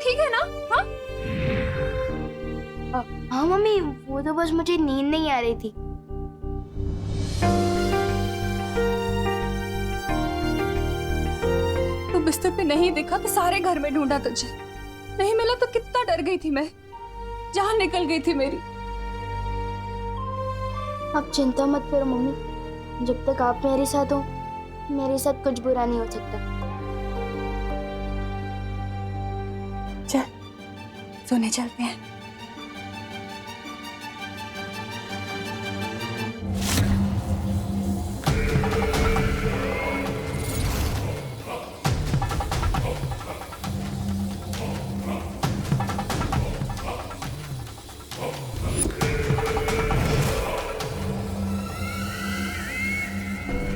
ठीक है ना? हाँ हाँ मम्मी, वो तो बस मुझे नींद नहीं आ रही थी। तो बिस्तर पे नहीं दिखा तो सारे घर में ढूंढा तुझे, नहीं मिला तो कितना डर गई थी मैं, जान निकल गई थी मेरी। आप चिंता मत करो मम्मी, जब तक आप मेरे साथ हो मेरे साथ कुछ बुरा नहीं हो सकता। चल सोने चलते हैं।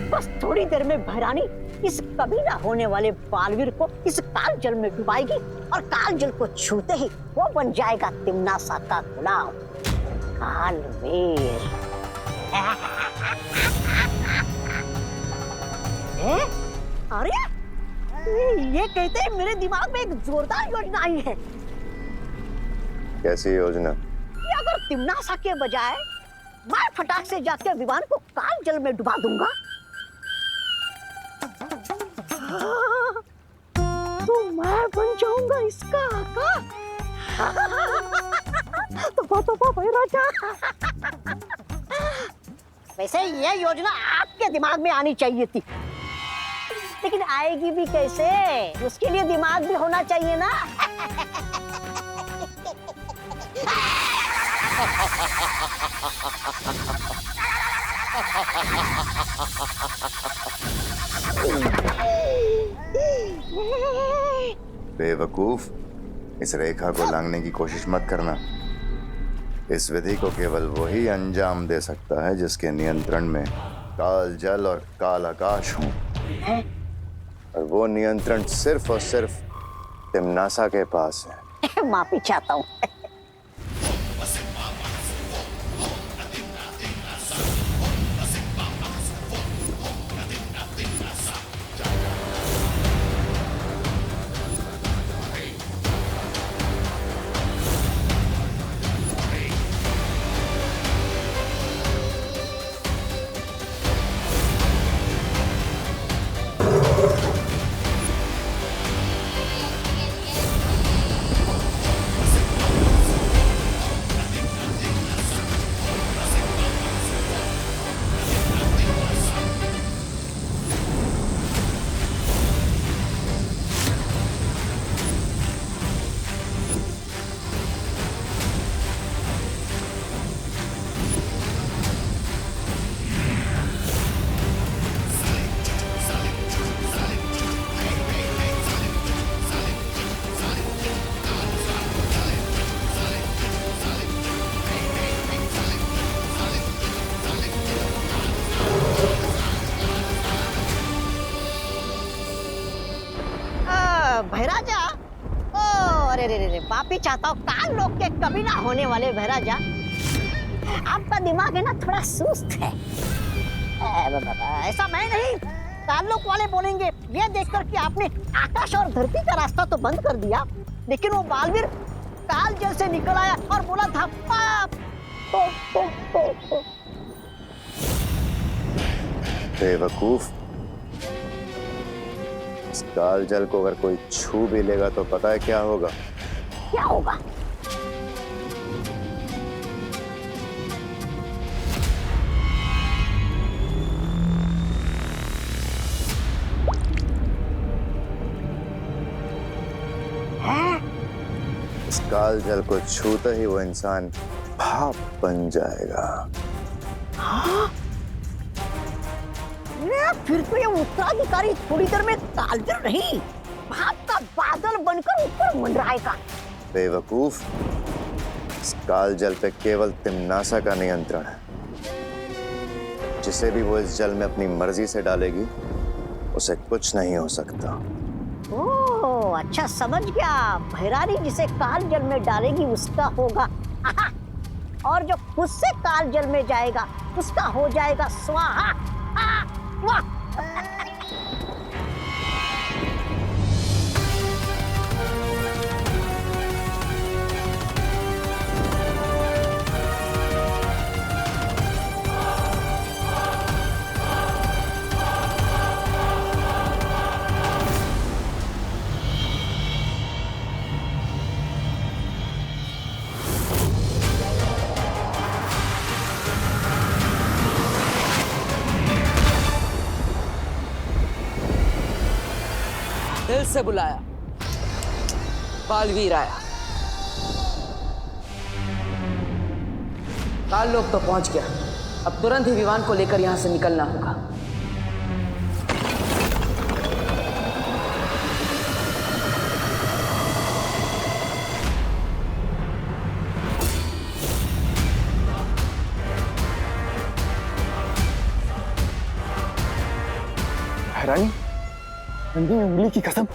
बस थोड़ी देर में भैरानी इस कभी ना होने वाले बालवीर को इस काल जल में डुबाएगी और काल जल को छूते ही वो बन जाएगा तिम्नासा का गुलाम कालवीर। अरे ये कहते हैं मेरे दिमाग में एक जोरदार योजना आई है। कैसी योजना? कि अगर तिम्नासा के बजाय मैं फटाक से जाके विमान को काल जल में डुबा दूंगा तो मैं बन जाऊंगा इसका आका। तो भाई राजा, वैसे ये योजना आपके दिमाग में आनी चाहिए थी, लेकिन आएगी भी कैसे? उसके लिए दिमाग भी होना चाहिए ना। बेवकूफ, इस रेखा को लांघने की कोशिश मत करना। इस विधि को केवल वही अंजाम दे सकता है जिसके नियंत्रण में काल जल और काल आकाश हों, और वो नियंत्रण सिर्फ और सिर्फ तिम्नासा के पास है। माफी चाहता हूँ। भैराजा, ओ अरे रे रे, माफी चाहता हूँ। काल लोग के कभी ना होने वाले भैराजा, आपका दिमाग है ना थोड़ा सुस्त है। ऐसा मैं नहीं, काल लोग वाले बोलेंगे। ये देखकर कि आपने आकाश और धरती का रास्ता तो बंद कर दिया, लेकिन वो बालवीर काल जल से निकल आया और बोला था पाप। बेवकूफ, इस काल जल को अगर कोई छू भी लेगा तो पता है क्या होगा? क्या होगा? इस काल जल को छूते ही वो इंसान भाप बन जाएगा। हाँ? फिर तो ये उत्तराधिकारी थोड़ी देर में कालजल नहीं, भाप का बादल बनकर ऊपर मंडराएगा। बेवकूफ, इस काल जल पे केवल तिम्नासा का नियंत्रण है। जिसे भी वो इस जल में अपनी मर्जी से डालेगी उसे कुछ नहीं हो सकता। ओह अच्छा, समझ गया। भैरानी जिसे काल जल में डालेगी उसका होगा और जो खुद से काल जल में जाएगा उसका हो जाएगा स्वाहा। वाह! से बुलाया, बालवीर आया। काल लोग तो पहुंच गया, अब तुरंत ही विमान को लेकर यहां से निकलना होगा। रानी, नंदी में उंगली की कसम,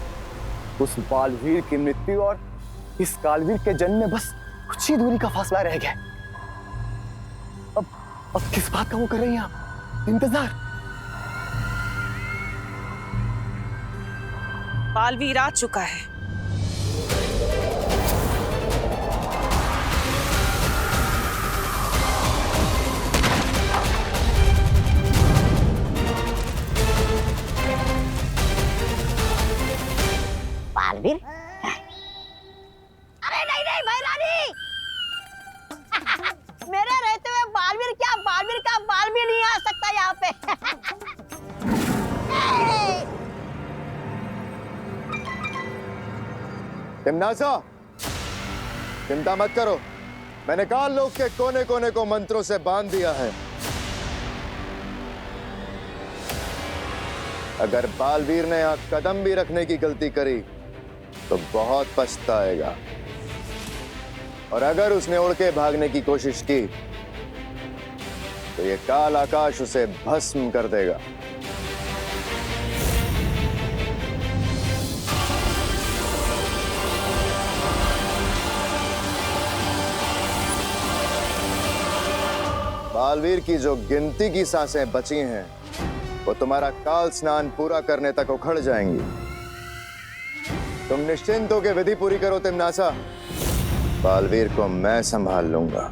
उस बालवीर की मृत्यु और इस कालवीर के जन्म में बस कुछ ही दूरी का फासला रह गया। अब किस बात का वो कर रही हैं आप? इंतजार। बालवीर आ चुका है। बालवीर? अरे नहीं नहीं भैरानी, मेरे रहते हुए बालवीर क्या, बालवीर का बालवीर नहीं आ सकता यहाँ पे। तिमनासा, चिंता मत करो, मैंने काल लोक के कोने कोने को मंत्रों से बांध दिया है। अगर बालवीर ने यहां कदम भी रखने की गलती करी तो बहुत पछताएगा, और अगर उसने उड़ के भागने की कोशिश की तो ये काल आकाश उसे भस्म कर देगा। बालवीर की जो गिनती की सांसें बची हैं वो तुम्हारा काल स्नान पूरा करने तक उखड़ जाएंगी। तुम निश्चिंत होकर विधि पूरी करो तिमनासा, बालवीर को मैं संभाल लूंगा।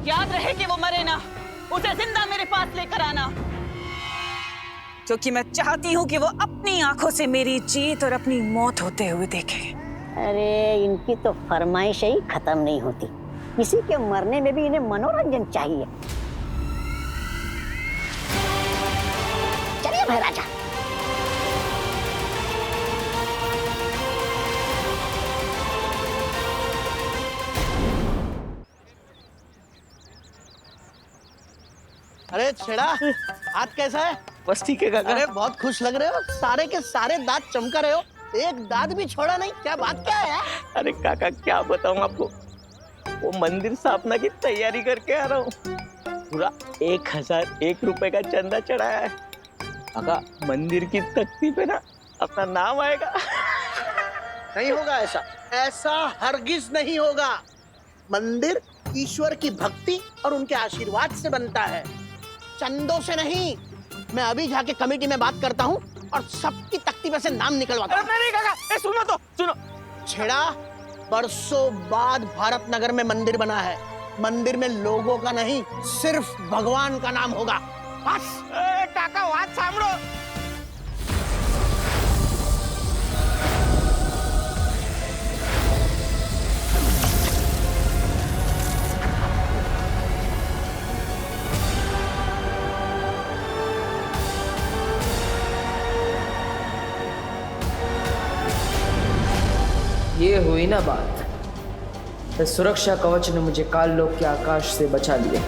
याद रहे कि वो मरे ना, उसे जिंदा मेरे पास लेकर आना, क्योंकि मैं चाहती हूँ कि वो अपनी आंखों से मेरी जीत और अपनी मौत होते हुए देखे। अरे इनकी तो फरमाइश ही खत्म नहीं होती, किसी के मरने में भी इन्हें मनोरंजन चाहिए। चलिए महाराजा। अरे छेड़ा, हाथ कैसा है? बस ठीक है काका। अरे बहुत खुश लग रहे हो, सारे के सारे दांत चमका रहे हो, एक दांत भी छोड़ा नहीं, क्या बात क्या है? अरे काका क्या बताऊं आपको, वो मंदिर स्थापना की तैयारी करके आ रहा हूँ। पूरा 1001 रुपए का चंदा चढ़ाया है। काका मंदिर की तख्ती पे ना अपना नाम आएगा। नहीं होगा ऐसा, ऐसा हरगिज नहीं होगा। मंदिर ईश्वर की भक्ति और उनके आशीर्वाद से बनता है, चंदों से नहीं। मैं अभी जाके कमेटी में बात करता हूँ और सबकी तख्ती पे से नाम निकलवाता हूँ। नहीं काका, सुनो तो सुनो। छेड़ा, बरसों बाद भारत नगर में मंदिर बना है। मंदिर में लोगों का नहीं, सिर्फ भगवान का नाम होगा, बस। काका बात सामड़ो। ये हुई ना बात, इस सुरक्षा कवच ने मुझे काल लोक के आकाश से बचा लिया।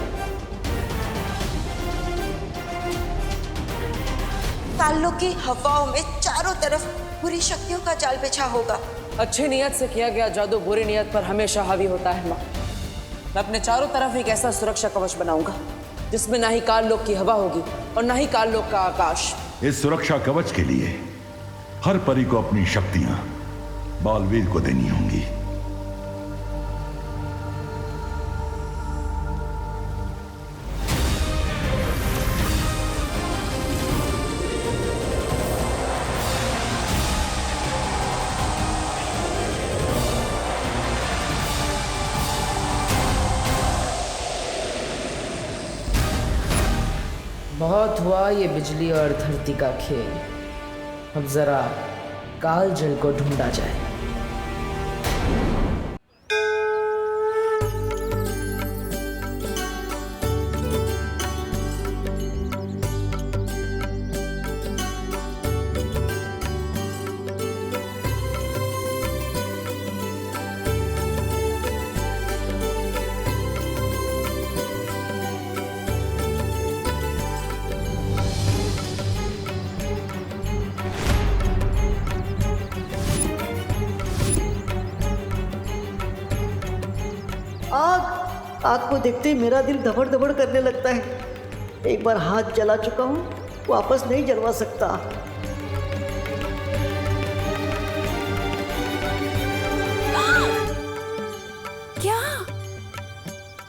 काल लोक की हवाओं में चारों तरफ बुरी शक्तियों का जाल बिछा होगा। अच्छी नियत से किया गया जादू बुरी नियत पर हमेशा हावी होता है माँ। मैं अपने चारों तरफ एक ऐसा सुरक्षा कवच बनाऊंगा जिसमें ना ही काल लोक की हवा होगी और ना ही काल लोक का आकाश। इस सुरक्षा कवच के लिए हर परी को अपनी शक्तियां बालवीर को देनी होंगी। बहुत हुआ ये बिजली और धरती का खेल, अब जरा काल जल को ढूंढा जाए। आग आग को देखते ही मेरा दिल धबड़ धबड़ करने लगता है। एक बार हाथ जला चुका हूँ, वापस नहीं जलवा सकता। क्या?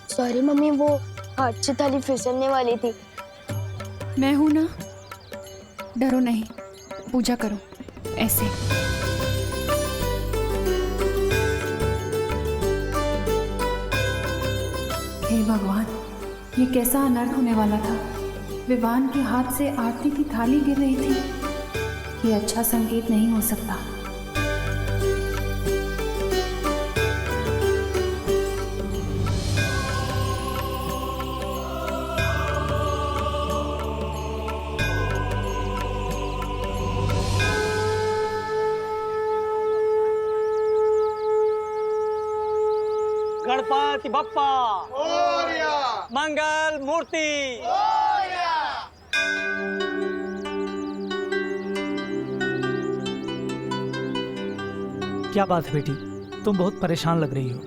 सॉरी मम्मी, वो हाथ से थाली फिसलने वाली थी। मैं हूं ना, डरो नहीं, पूजा करो ऐसे। हे भगवान, ये कैसा अनर्थ होने वाला था। विवान के हाथ से आरती की थाली गिर रही थी। ये अच्छा संकेत नहीं हो सकता। गणपति बप्पा मंगल मूर्ति। क्या बात है बेटी, तुम बहुत परेशान लग रही हो।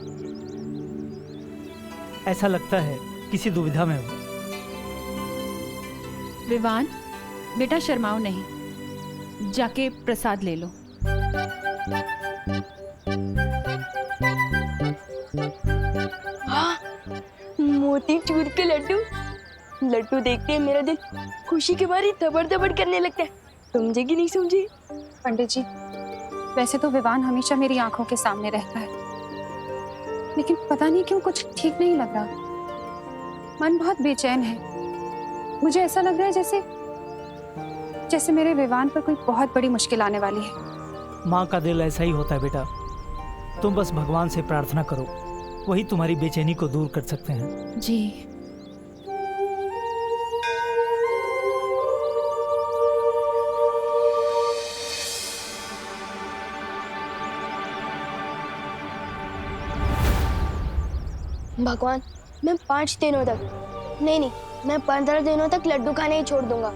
ऐसा लगता है किसी दुविधा में हो। विवान, बेटा शर्माओ नहीं, जाके प्रसाद ले लो। मोतीचूर के लड्डू। लड्डू देखते ही मेरा दिल खुशी के मारे धबड़ धबड़ करने लगता है। समझे कि नहीं समझे? पंडित जी, वैसे तो विवान हमेशा मेरी आंखों के सामने रहता है, लेकिन पता नहीं क्यों कुछ ठीक नहीं लग रहा। मन बहुत बेचैन है। मुझे ऐसा लग रहा है जैसे मेरे विवान पर कोई बहुत बड़ी मुश्किल आने वाली है। माँ का दिल ऐसा ही होता है बेटा। तुम बस भगवान से प्रार्थना करो, वही तुम्हारी बेचैनी को दूर कर सकते हैं। जी। भगवान, मैं 5 दिनों तक नहीं, मैं 15 दिनों तक लड्डू खाने ही छोड़ दूंगा,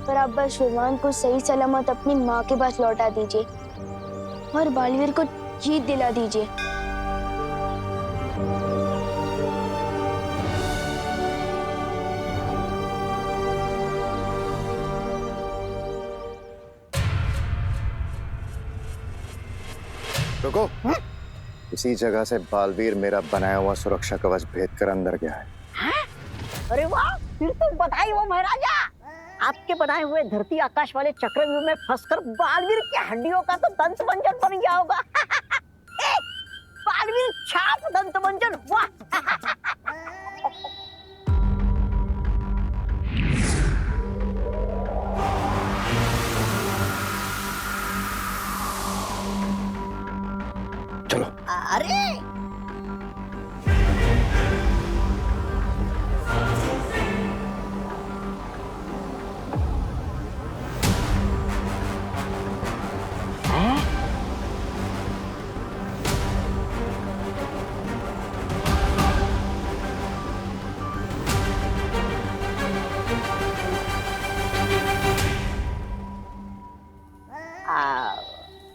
पर आप बस विवान को सही सलामत अपनी माँ के पास लौटा दीजिए और बालवीर को जीत दिला दीजिए। रुको। इसी जगह से बालवीर मेरा बनाया हुआ सुरक्षा कवच भेद कर अंदर गया है। अरे वाह, फिर तो बधाई हो महाराजा। आपके बनाए हुए धरती आकाश वाले चक्रव्यूह में फंसकर बालवीर की हड्डियों का तो दंत मंजन बन गया होगा। बालवीर छाप दंत मंजन। वाह। चलो। अरे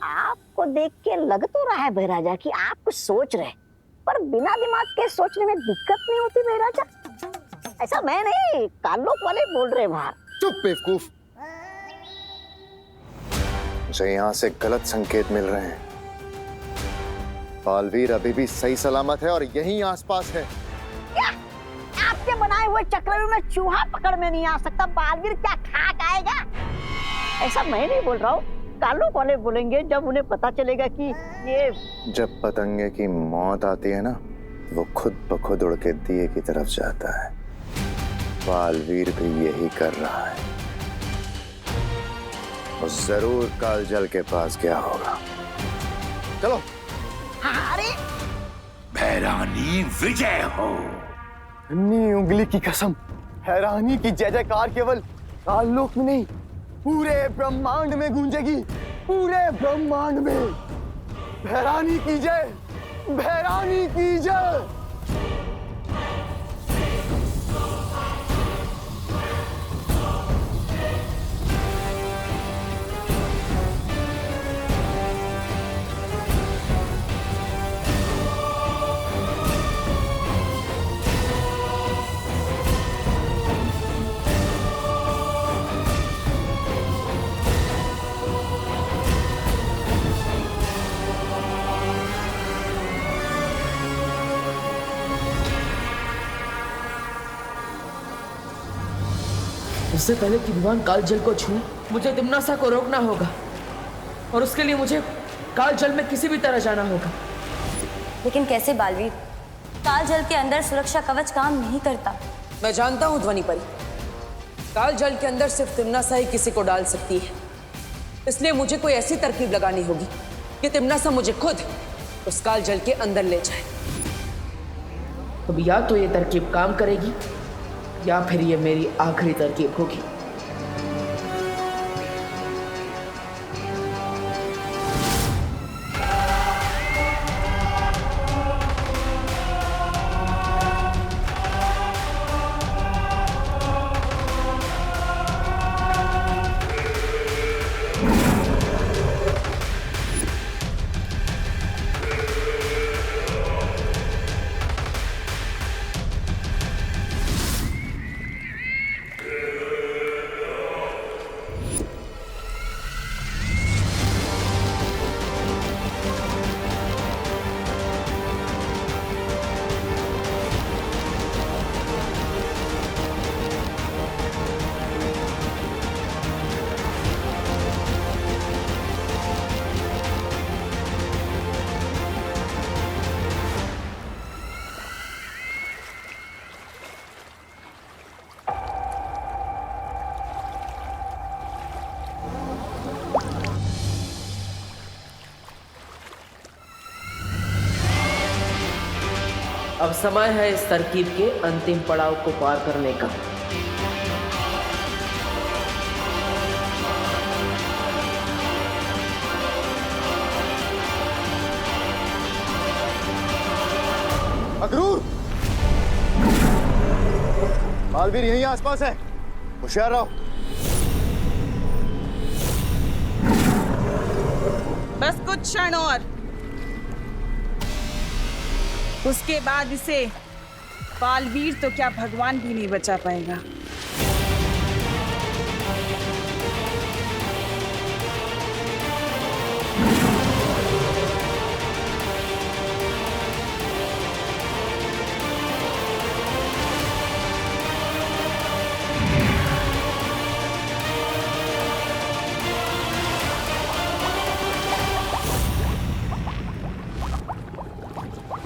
आपको देख के लग तो रहा है बहराजा कि आप कुछ सोच रहे, पर बिना दिमाग के सोचने में दिक्कत नहीं होती बहराजा। ऐसा मैं नहीं, कालोक वाले बोल रहे बाहर। चुप बेवकूफ। मुझे यहाँ से गलत संकेत मिल रहे हैं। बालवीर अभी भी सही सलामत है और यहीं आसपास है। क्या? आपके बनाए हुए चक्रव्यूह में चूहा पकड़ में नहीं आ सकता, बालवीर क्या खाक आएगा? ऐसा मैं नहीं बोल रहा हूँ, कालोक वाले बोलेंगे जब उन्हें पता चलेगा कि ये। जब पतंगे की मौत आती है ना, वो खुद ब खुद उड़ के दिए की तरफ जाता है। बालवीर भी यही कर रहा है। वो जरूर कालजल के पास गया होगा। चलो। अरे भैरानी विजय हो। अन्नी उंगली की कसम, हैरानी की जय जयकार केवल काललोक में नहीं, पूरे ब्रह्मांड में गूंजेगी। पूरे ब्रह्मांड में भैरानी की जय, भैरानी की जय। उससे पहले कि विवान काल जल को छूए, मुझे तिम्नासा को रोकना होगा और उसके लिए मुझे काल जल में किसी भी तरह जाना होगा। लेकिन कैसे बालवीर? काल जल के अंदर सुरक्षा कवच काम नहीं करता। मैं जानता हूँ ध्वनि परी, काल जल के अंदर सिर्फ तिम्नासा ही किसी को डाल सकती है, इसलिए मुझे कोई ऐसी तरकीब लगानी होगी कि तिम्नासा मुझे खुद उस काल जल के अंदर ले जाए। अब या तो ये तरकीब काम करेगी या फिर ये मेरी आखिरी तरकीब होगी। अब समय है इस तरकीब के अंतिम पड़ाव को पार करने का। अक्रूर, बालवीर यहीं आसपास है, होशियार रहो। बस कुछ क्षण और, उसके बाद इसे बालवीर तो क्या भगवान भी नहीं बचा पाएगा।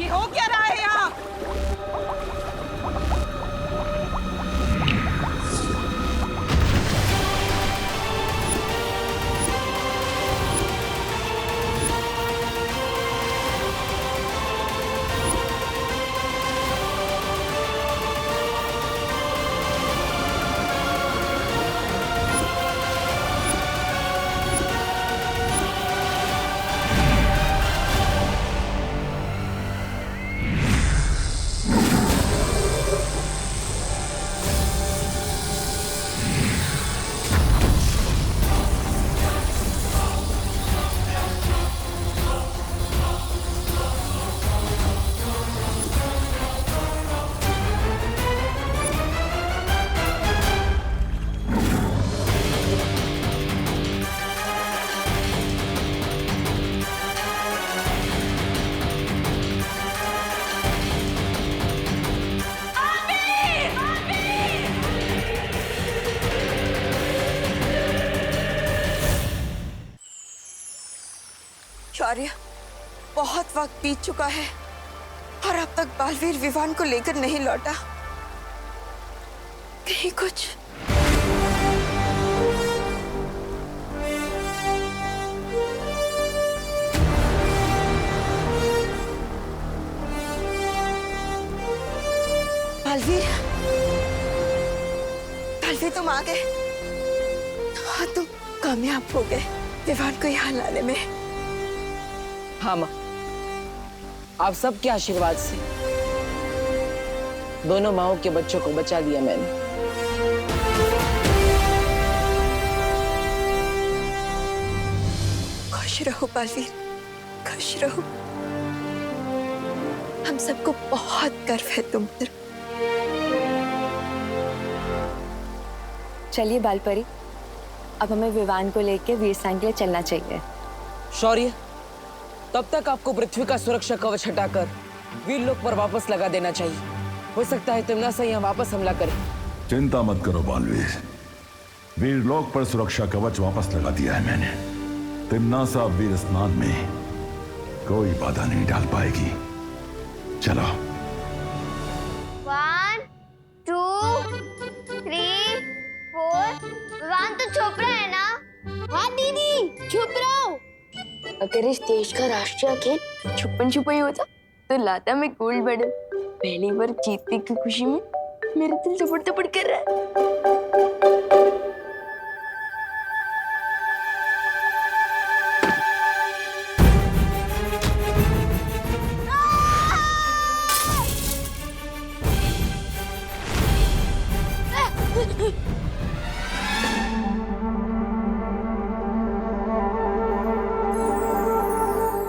ये हो क्या रहा है यहाँ? शौर्य, बहुत वक्त बीत चुका है और अब तक बालवीर विवान को लेकर नहीं लौटा। कहीं कुछ बालवीर, बालवीर तुम आ गए। हाँ, तुम कामयाब हो गए विवान को यहाँ लाने में। हाँ माँ, आप सबके आशीर्वाद से दोनों माओं के बच्चों को बचा लिया मैंने। खुश रहो बालवीर, खुश रहो। हम सबको बहुत गर्व है तुम पर। चलिए बालपरी, अब हमें विवान को लेकर वीरसेन के लिए चलना चाहिए। शौर्य, तब तक आपको पृथ्वी का सुरक्षा कवच हटाकर वीर लोक पर वापस लगा देना चाहिए। हो सकता है तिम्नासा यहाँ वापस हमला करे। चिंता मत करो बालवीर, वीरलोक पर सुरक्षा कवच वापस लगा दिया है मैंने। तिम्नासा वीर स्नान में कोई बाधा नहीं डाल पाएगी। चलो। 1 2 3 4। विवान तो छुप रहा है ना? हाँ दीदी, छुप रहा हूँ। अगर इस देश का राष्ट्रीय खेल छुपन छुपाई होता तो लाता मैं गोल्ड मेडल। पहली बार जीतने की खुशी में मेरा दिल धपड़ धपड़ कर रहा है।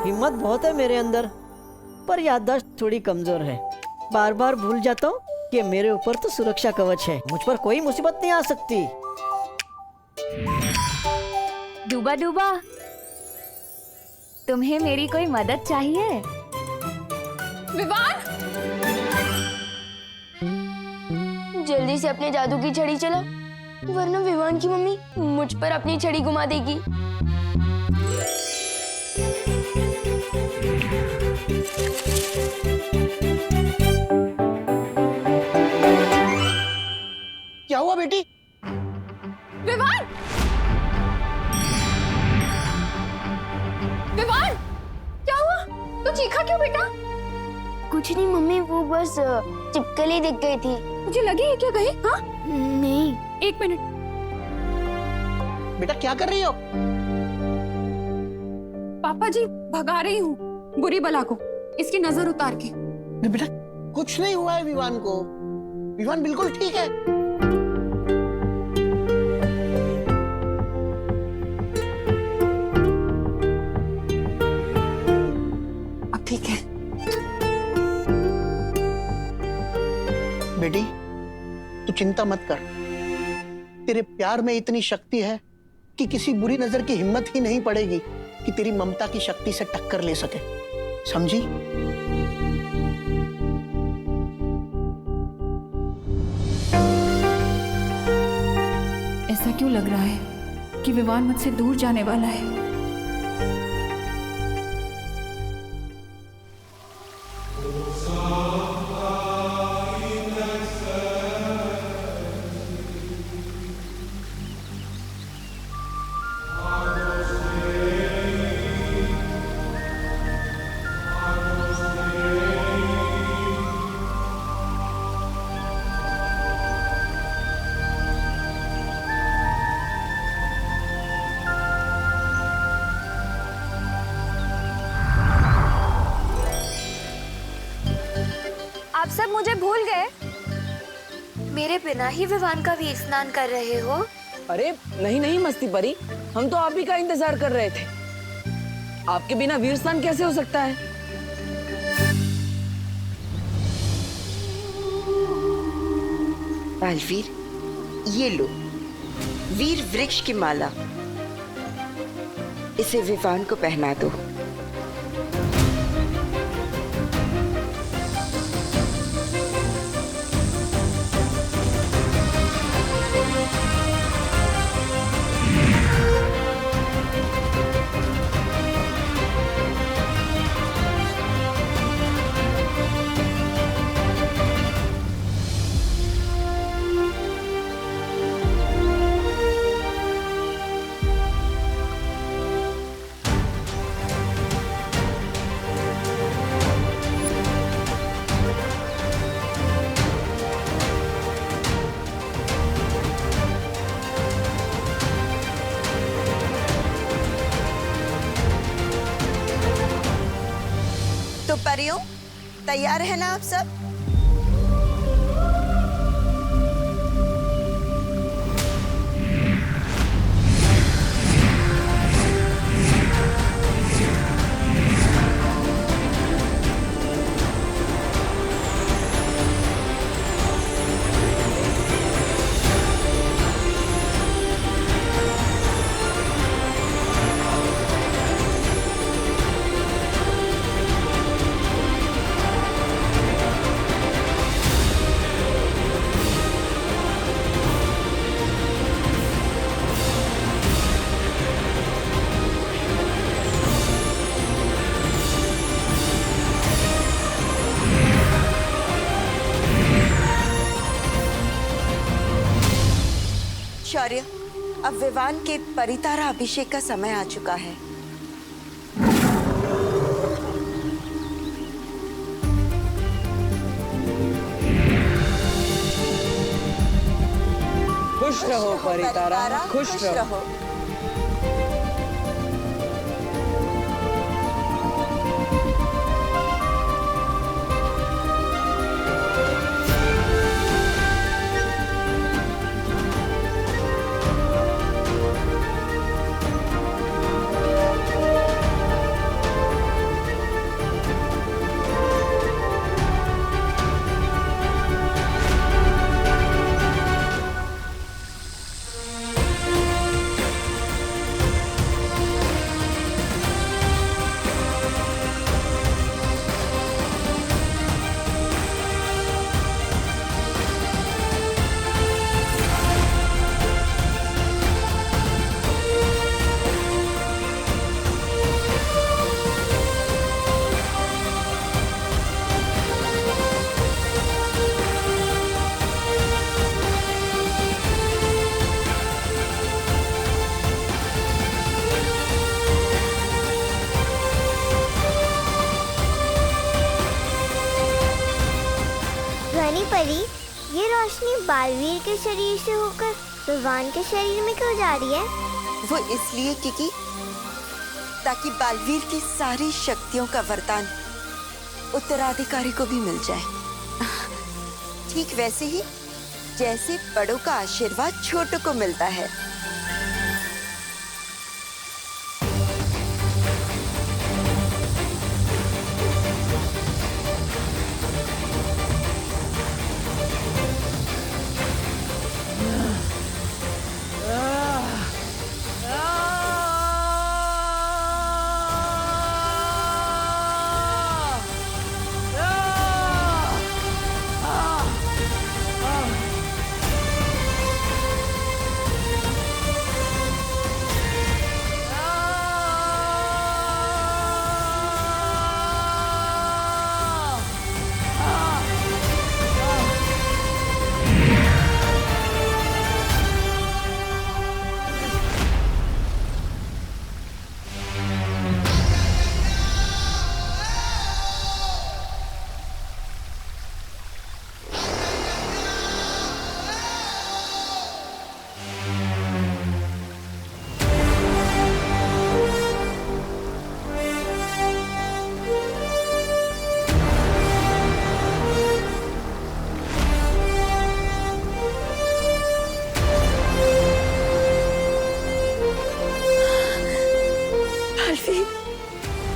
हिम्मत बहुत है मेरे अंदर, पर याददाश्त थोड़ी कमजोर है। बार बार भूल जाता हूँ कि मेरे ऊपर तो सुरक्षा कवच है, मुझ पर कोई मुसीबत नहीं आ सकती। डूबा डूबा, तुम्हें मेरी कोई मदद चाहिए? विवान! जल्दी से अपने जादू की छड़ी चला, वरना विवान की मम्मी मुझ पर अपनी छड़ी घुमा देगी। क्या हुआ बेटी? विवान! विवान! क्या हुआ? तू चीखा क्यों बेटा? कुछ नहीं मम्मी, वो बस चिपकली दिख गई थी। मुझे लगी है क्या कहीं? हाँ? नहीं। 1 मिनट। बेटा क्या कर रही हो? पापा जी, भगा रही हूँ बुरी बला को, इसकी नजर उतार के। नहीं बेटा, कुछ नहीं हुआ है विवान को। विवान बिल्कुल ठीक है। अब ठीक है। बेटी, तू चिंता मत कर। तेरे प्यार में इतनी शक्ति है कि किसी बुरी नजर की हिम्मत ही नहीं पड़ेगी कि तेरी ममता की शक्ति से टक्कर ले सके। समझी? ऐसा क्यों लग रहा है कि विवान मुझसे दूर जाने वाला है? आप सब मुझे भूल गए? मेरे बिना ही विवान का वीर स्नान कर रहे हो? अरे नहीं नहीं मस्ती परी, हम तो आप ही का इंतजार कर रहे थे। आपके बिना वीर स्नान कैसे हो सकता है? बालवीर, ये लो वीर वृक्ष की माला, इसे विवान को पहना दो। तो परियों, तैयार है ना आप सब? आर्य, अब विवान के परितारा अभिषेक का समय आ चुका है। खुश रहो परितारा, खुश रहो। रानी परी, ये रोशनी बालवीर के शरीर से होकर विवान के शरीर में क्यों जा रही है? वो इसलिए क्योंकि ताकि बालवीर की सारी शक्तियों का वरदान उत्तराधिकारी को भी मिल जाए। ठीक वैसे ही जैसे बड़ों का आशीर्वाद छोटों को मिलता है।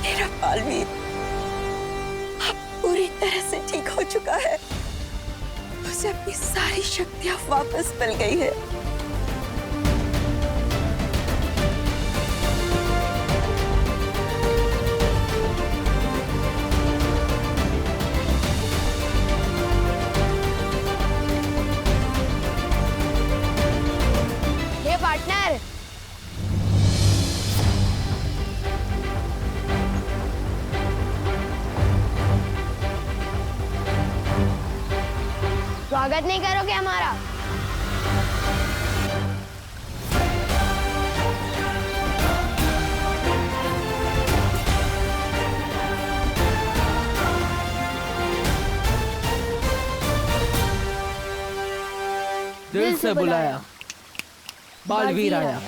मेरा बालवीर अब पूरी तरह से ठीक हो चुका है। उसे अपनी सारी शक्तियां वापस मिल गई है। हे पार्टनर, स्वागत नहीं करोगे हमारा? दिल से बुलाया, बालवीर आया।